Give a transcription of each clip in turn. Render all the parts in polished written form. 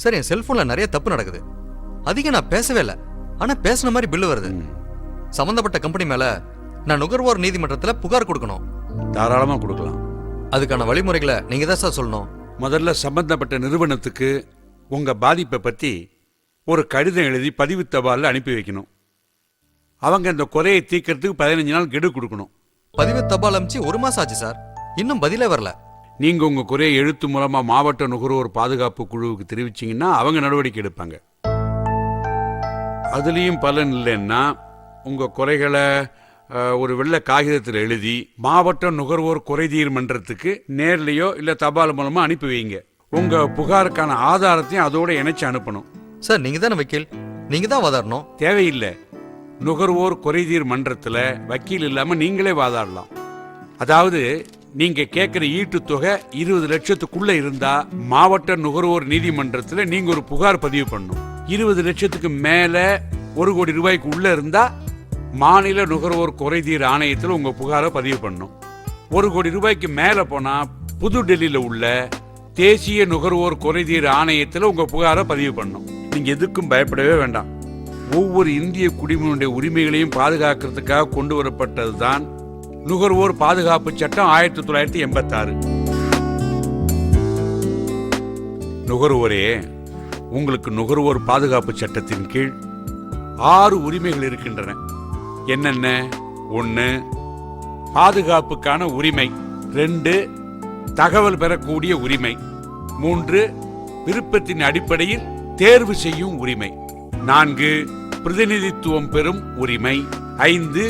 Sir என் செல்போன்ல நிறைய தப்பு நடக்குது. அதிகம் நான் பேசவே இல்லை, ஆனா பேசின மாதிரி பில்லு வருது. சம்பந்தப்பட்ட கம்பெனி மேல நான் நுகர்வோர் நீதிமன்றத்துல புகார் கொடுக்கணும். தாராளமா கொடுக்கலாம். அதுக்கான வழிமுறைகளை நீங்க தான் சார் சொல்லணும். முதல்ல சம்பந்தப்பட்ட நிறுவனத்துக்கு உங்க பாதிப்பை பத்தி ஒரு கடிதம் எழுதி பதிவு தபாலில் அனுப்பி வைக்கணும். அவங்க இந்த குறையை தீர்க்கறதுக்கு 15 நாள் கெடு கொடுக்கணும். பதிவு தபால் அனுப்பிச்சு 1 மாசம் ஆச்சு சார், இன்னும் பதிலே வரல. நீங்க உங்க குறையை எழுத்து மூலமா மாவட்ட நுகர்வோர் பாதுகாப்பு குழுவுக்கு தெரிவிச்சீங்கன்னா அவங்க நடவடிக்கை எடுப்பாங்க. அதுலயும் பலன் இல்லைன்னா உங்க குறைகளை ஒரு வெள்ளை காகிதத்தில் எழுதி மாவட்ட நுகர்வோர் குறைதீர் மன்றத்துக்கு நேர்லையோ இல்ல தபால் மூலமா அனுப்பி வைங்க. உங்க புகாருக்கான ஆதாரத்தையும் அதோட இணைச்சு அனுப்பணும். சார் நீங்க தானே வக்கீல், நீங்க தான் வாதாடணும். தேவையில்லை. நுகர்வோர் குறைதீர் மன்றத்துல வக்கீல் இல்லாம நீங்களே வாதாடலாம். அதாவது நீங்க கேட்கிற ஈட்டு தொகை 20 லட்சத்துக்குள்ள இருந்தா மாவட்ட நுகர்வோர் நீதிமன்றத்துல நீங்க ஒரு புகார் பதிவு பண்ணணும். 20 லட்சத்துக்கு மேல 1 கோடி ரூபாய்க்கு உள்ள இருந்தா மாநில நுகர்வோர் குறைதீர் ஆணையத்தில் உங்க புகாரை பதிவு பண்ணணும். 1 கோடி ரூபாய்க்கு மேல போனா புது டெல்லியில உள்ள தேசிய நுகர்வோர் குறைதீர் ஆணையத்தில் உங்க புகாரை பதிவு பண்ணணும். நீங்க எதுக்கும் பயப்படவே வேண்டாம். ஒவ்வொரு இந்திய குடிமகனுடைய உரிமைகளையும் பாதுகாக்கிறதுக்காக கொண்டு வரப்பட்டதுதான் நுகர்வோர் பாதுகாப்பு சட்டம் 1986. நுகர்வோரே, உங்களுக்கு நுகர்வோர் பாதுகாப்பு சட்டத்தின் கீழ் 6 உரிமைகள் இருக்கின்றன. என்னென்ன? 1, பாதுகாப்புக்கான உரிமை. 2, தகவல் பெறக்கூடிய உரிமை. 3, விருப்பத்தின் அடிப்படையில் தேர்வு செய்யும் உரிமை. 4, பிரதிநிதித்துவம் பெறும் உரிமை. 5,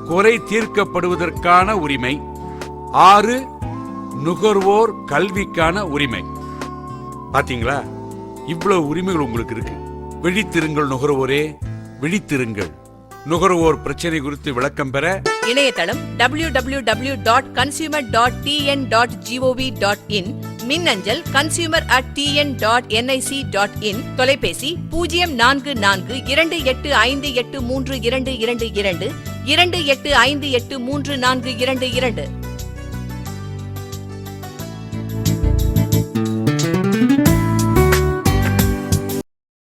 குறை தீர்க்கப்படுவதற்கான உரிமை. 6, நுகர்வோர் கல்விக்கான உரிமை. பாத்தீங்களா, இவ்வளவு உரிமைகள் உங்களுக்கு இருக்கு. விழித்திருங்கள் நுகர்வோரே, விழித்திருங்கள். நுகர்வோர் பிரச்சனை குறித்து விளக்கம் பெற இணையதளம் www.consumer.tn.gov.in, மின்னஞ்சல் consumer@tn.nic.in, தொலைபேசி 044285832222 28583422.